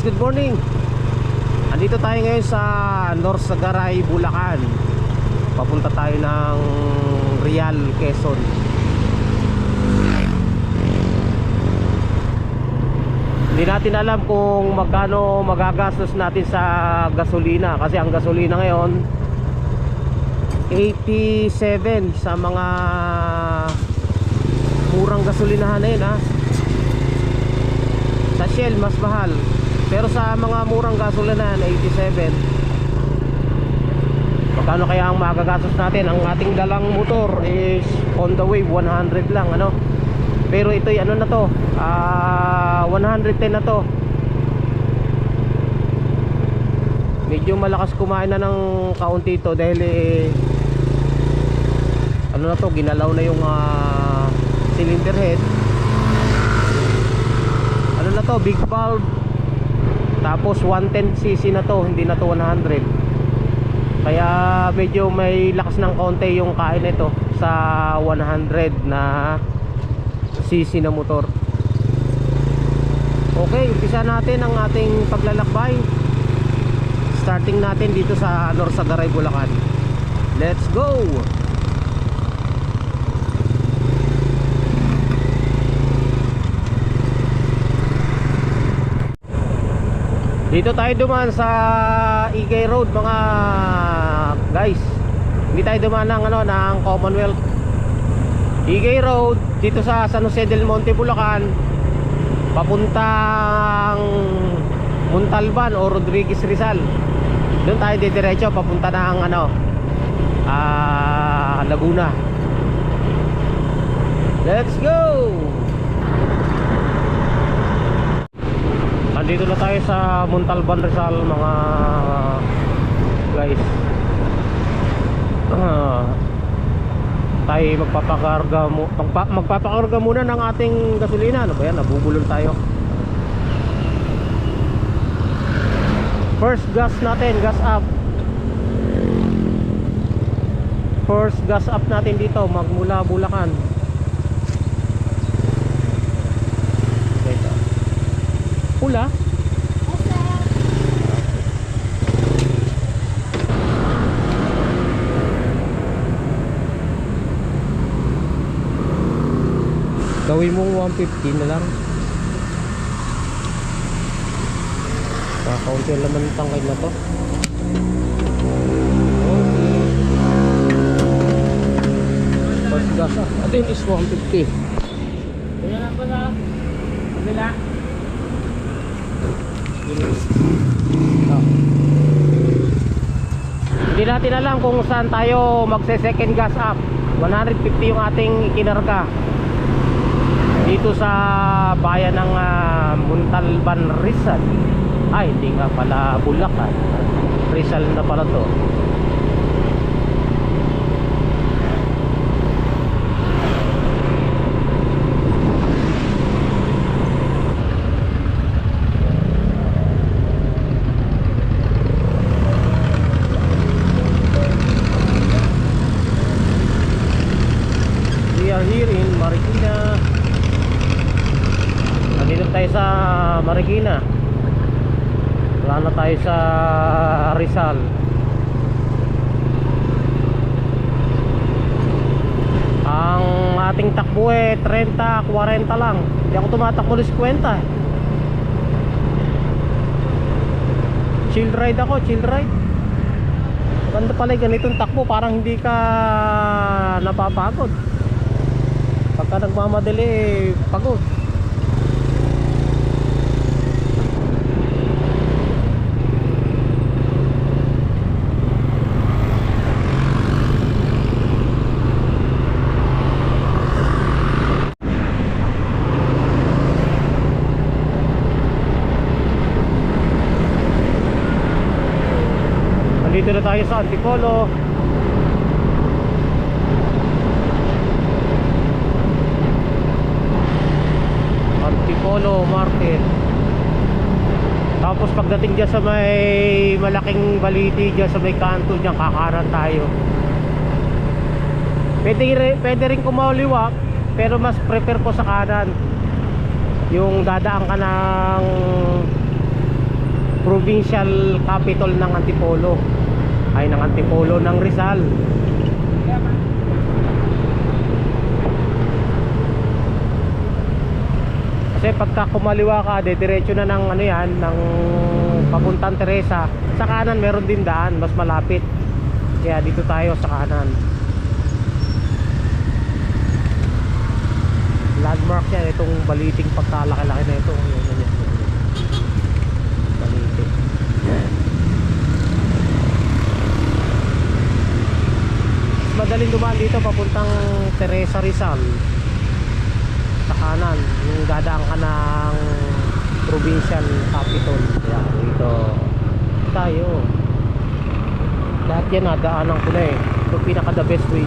guys, good morning. Andito tayo ngayon sa Norsagaray, Bulacan. Papunta tayo ng Real, Quezon. Hindi natin alam kung magkano magagastos natin sa gasolina, kasi ang gasolina ngayon 87 sa mga murang gasolinahan na yun, ha. Sa Shell mas mahal, pero sa mga murang gasolinahan 87. Magkano kaya ang magagastos natin? Ang ating dalang motor is on the way 100 lang, ano. Pero ito'y ano na to, 110 na to. Medyo malakas kumain na ng kaunti ito dahil ano na to, ginalaw na yung cylinder head. Ano na to, big valve. Tapos 110cc na to, hindi na to 100. Kaya medyo may lakas ng konti yung kain nito sa 100 na cc na motor. Okay, umpisa natin ang ating paglalakbay. Starting natin dito sa Norsagaray, Bulacan. Let's go! Dito tayo dumaan sa Igay Road, mga guys. Hindi tayo dumaan ng, ng Commonwealth. Igay Road, dito sa San Jose del Monte, Bulacan, papuntang Montalban o Rodriguez Rizal. Doon tayo didiretso papunta ng Laguna. Let's go! Andito na tayo sa Montalban Rizal, mga guys. Tayo magpapakarga muna ng ating gasolina. Ano ba yan? Nabubulol tayo. First gas natin, gas up. First gas up natin dito, magmula Bulacan. Pula? Gawin mong 150 na lang. Kakaunti naman ang tangkay na to. First gas up. Atin is 150. Kaya na pala. Kabila. Hindi natin alam kung saan tayo magse-second gas up. 150 yung ating ikinarga dito sa bayan ng Montalban, Rizal. Ay, hindi nga pala Bulacan, Rizal na pala to. Here in Marikina. Nandito tayo sa Marikina. Wala na tayo sa Rizal. Ang ating takbo 30, 40 lang. Hindi ako tumatakbo ng 50. Chill ride ako, chill ride. Maganda pala ganitong takbo, parang hindi ka napapagod. Pagka nagmamadali, pagod. Nandito na tayo sa Antipolo. Antipolo Market. Tapos pagdating dyan sa may malaking baliti, dyan sa may kanto dyan, kakanan tayo. Pwede rin kumaliwa, pero mas prefer ko sa kanan. Yung dadaan ka ng provincial capital ng Antipolo, ay ng Antipolo ng Rizal. Kasi pagka kumaliwa ka, diretso na ng ano yan, ng papuntang Teresa. Sa kanan meron din daan, mas malapit. Kaya dito tayo sa kanan. Landmark yan, itong Baliting pagkalaki-laki na ito. Yan. Baliting. Madaling dumaan dito papuntang Teresa Rizal. Sa kanan, yung dadaan ka ng provincial capital. Yan, dito tayo. Lahat yan nadaanan ko na eh. Ito pinaka the best way.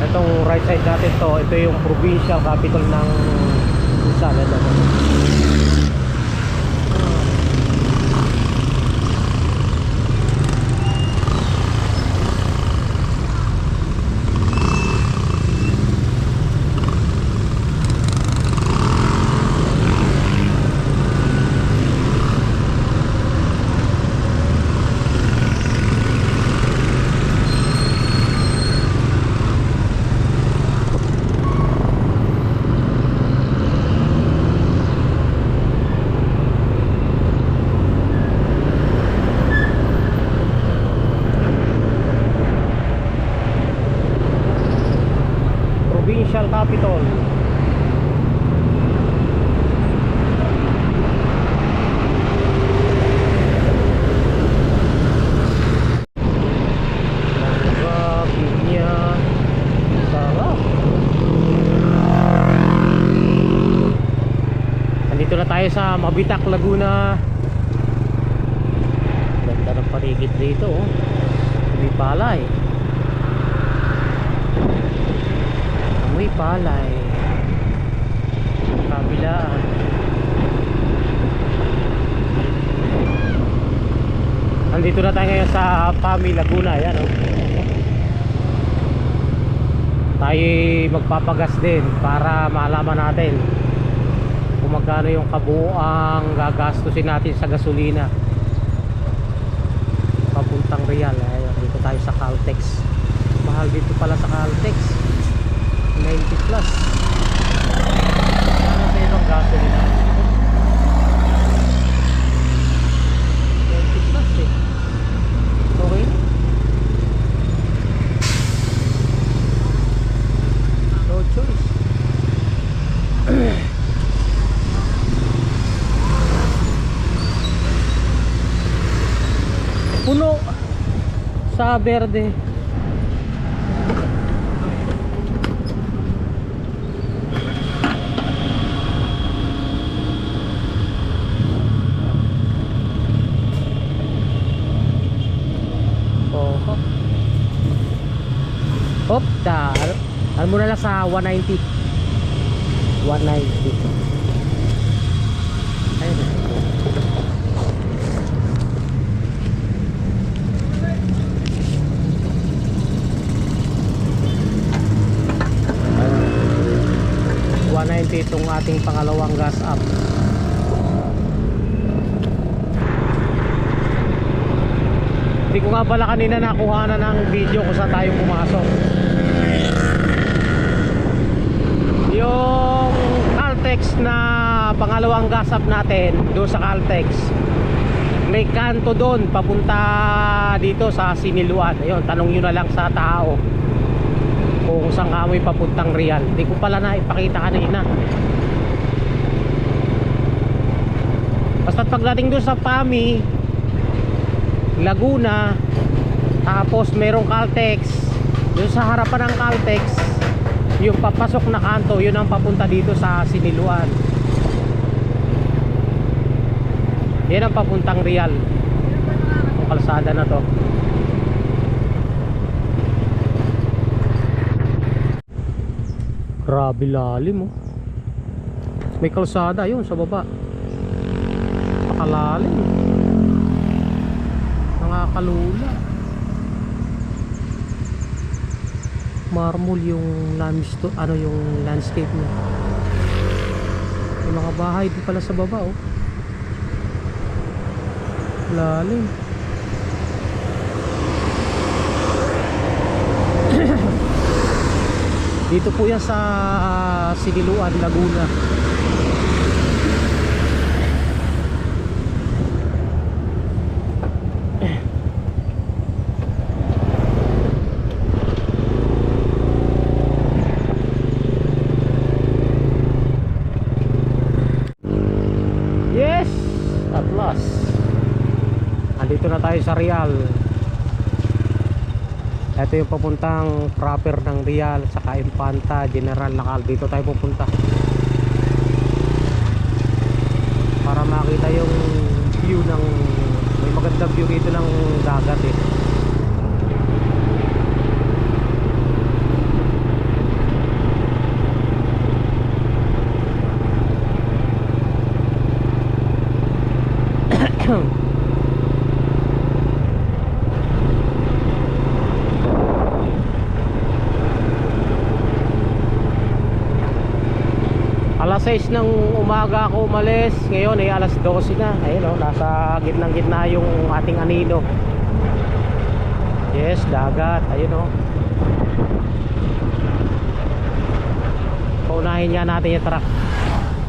Itong right side natin to, ito yung provincial capital ng Rizal. Provincial capital. Langga, sarap. Nandito na tayo sa Mabitak, Laguna. Ganda ng paligid dito, oh. May palay. May palay. Kabilaan. Nandito na tayo ngayon sa Pami, Laguna. Yan, oh. Tayo magpapagas din para malaman natin kung magkano yung kabuuang gagastusin natin sa gasolina papuntang Real. Ayan, dito tayo sa Caltex. Mahal dito pala sa Caltex, 90 plus. Ano sa ibang gasolina? 90 plus eh. Okay. No choice. Puno sa Verde. Hop, ano muna lang sa 190. 190. Ayun. Itong ating pangalawang gas up. Hindi ko nga pala kanina nakuha na ng video kung saan tayo pumasok. Yung Caltex na pangalawang gas up natin doon sa Caltex, may kanto doon papunta dito sa Siniluan. Ayun, tanong nyo na lang sa tao kung saan kamoy papuntang Real. Hindi ko pala na ipakita kanina. Basta't pagdating doon sa Pami, Laguna, tapos merong Caltex, doon sa harapan ng Caltex, yung papasok na kanto, yun ang papunta dito sa Siniluan. Yan ang papuntang Real, yung kalsada na to. Grabe lalim, oh. May kalsada yun sa baba. Pakalalim. Nakakalula. marmol yung ano yung landscape niya. May mga bahay din pala sa baba oh. Lalim. Dito po yan sa Siniluan, Laguna. Yes, at last. Andito na tayo sa Real. Ito yung papuntang proper ng Real, saka Infanta, General Lacal. Dito tayo pupunta para makita yung view ng, may magandang view dito ng dagat eh. Alas 6 ng umaga ako umalis. Ngayon ay alas 12 na. Ayun o, nasa gitnang-gitna yung ating anino. Yes, dagat. Ayun o. Paunahin nga natin yung truck.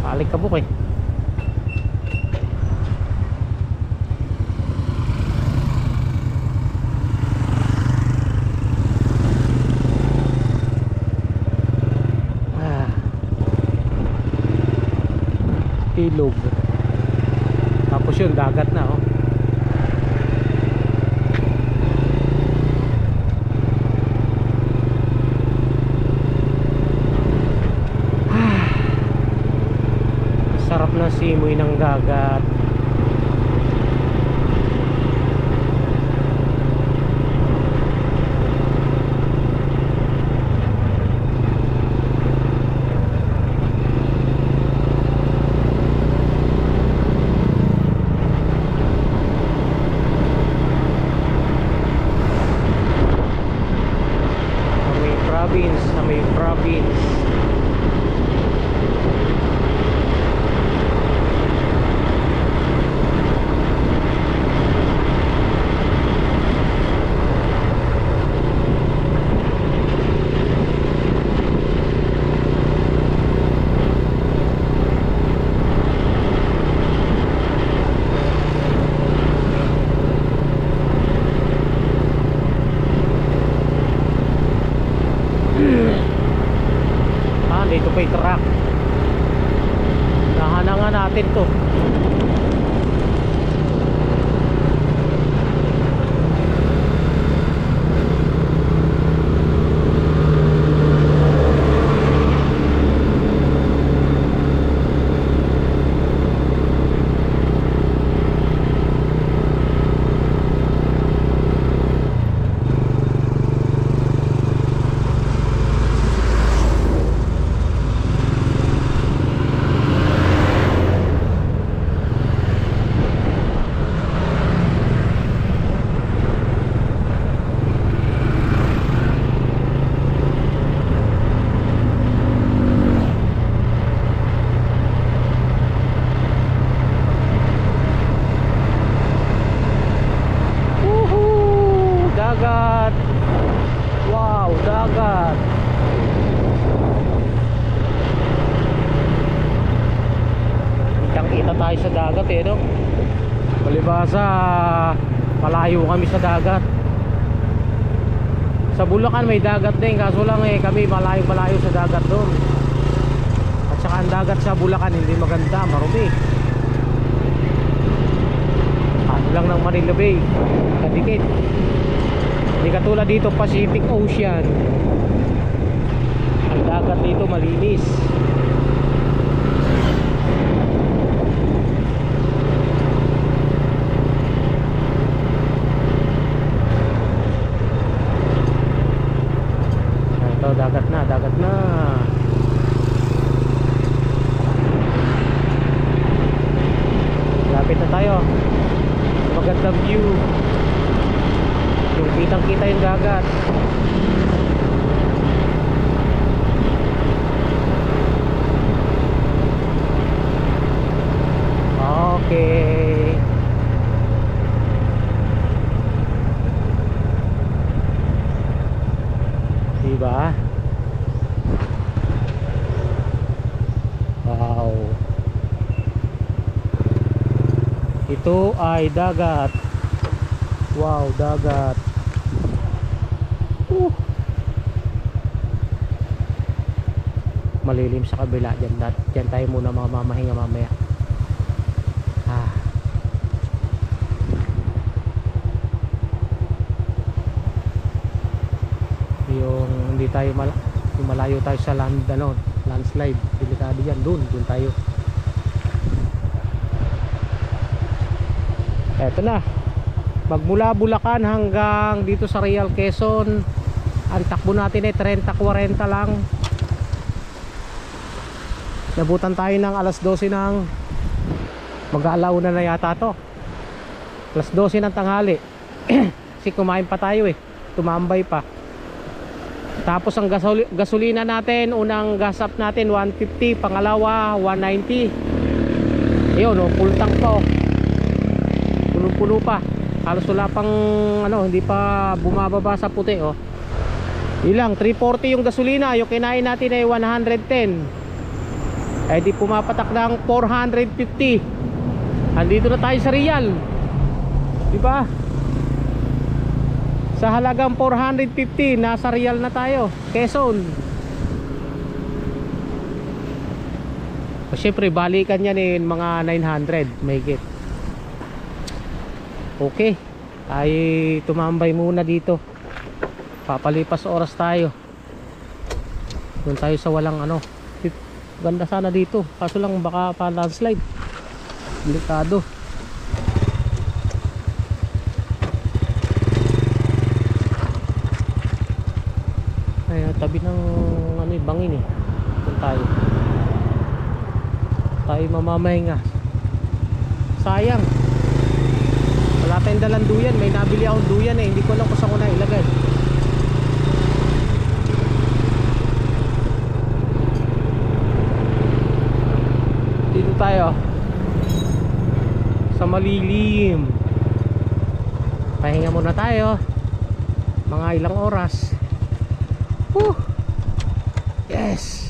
Balik kabuk eh. Ilog. Tapos yun, dagat na oh. Sarap na simoy ng dagat. Sa may province. Dito pa yung truck. Nahanangan natin to. Tayo sa dagat eh no. Palibasa malayo kami sa dagat. Sa Bulacan may dagat din, kaso lang eh kami malayo sa dagat doon. At saka ang dagat sa Bulacan hindi maganda, marumi. Ano lang ng Manila Bay, kadikit. Hindi katulad dito Pacific Ocean. Ang dagat dito malinis. Dagat na. Lapit na tayo. Magandang view. Yung kitang kita yung dagat. Wow. Ito ay dagat. Wow, dagat. Malilim sa kabila. Diyan tayo muna mga mamahinga mamaya. Yung hindi tayo malayo tayo sa landslide. Delikado yan. Doon tayo. Eto na. Magmula Bulacan hanggang dito sa Real Quezon, ang takbo natin ay 30-40 lang. Nabutan tayo ng alas 12 ng mag-aalauna na yata to. Alas 12 ng tanghali. Kasi kumain pa tayo tumambay pa. Tapos ang gasolina natin, unang gas up natin 150, pangalawa 190. Ayun full tank pa puno-puno pa. Halos wala pang hindi pa bumababa sa puti Ilang 340 yung gasolina, yung kinain natin ay 110. Di pumapatak ng 450. Andito na tayo sa Real. Di ba? Sa halagang 450, nasa Real na tayo, Quezon. Siyempre balikan yan mga 900 may git. Okay, ay tumambay muna dito. Papalipas oras tayo. Doon tayo sa walang ganda sana dito, kaso lang baka pa landslide. Delikado. Ay, tabi ng bangin doon tayo mamamahinga. Sayang wala tayong dalang duyan. May nabili akong duyan hindi ko alam kung saan ko na ilagay. Dito tayo sa malilim. Pahinga muna tayo mga ilang oras. Yes.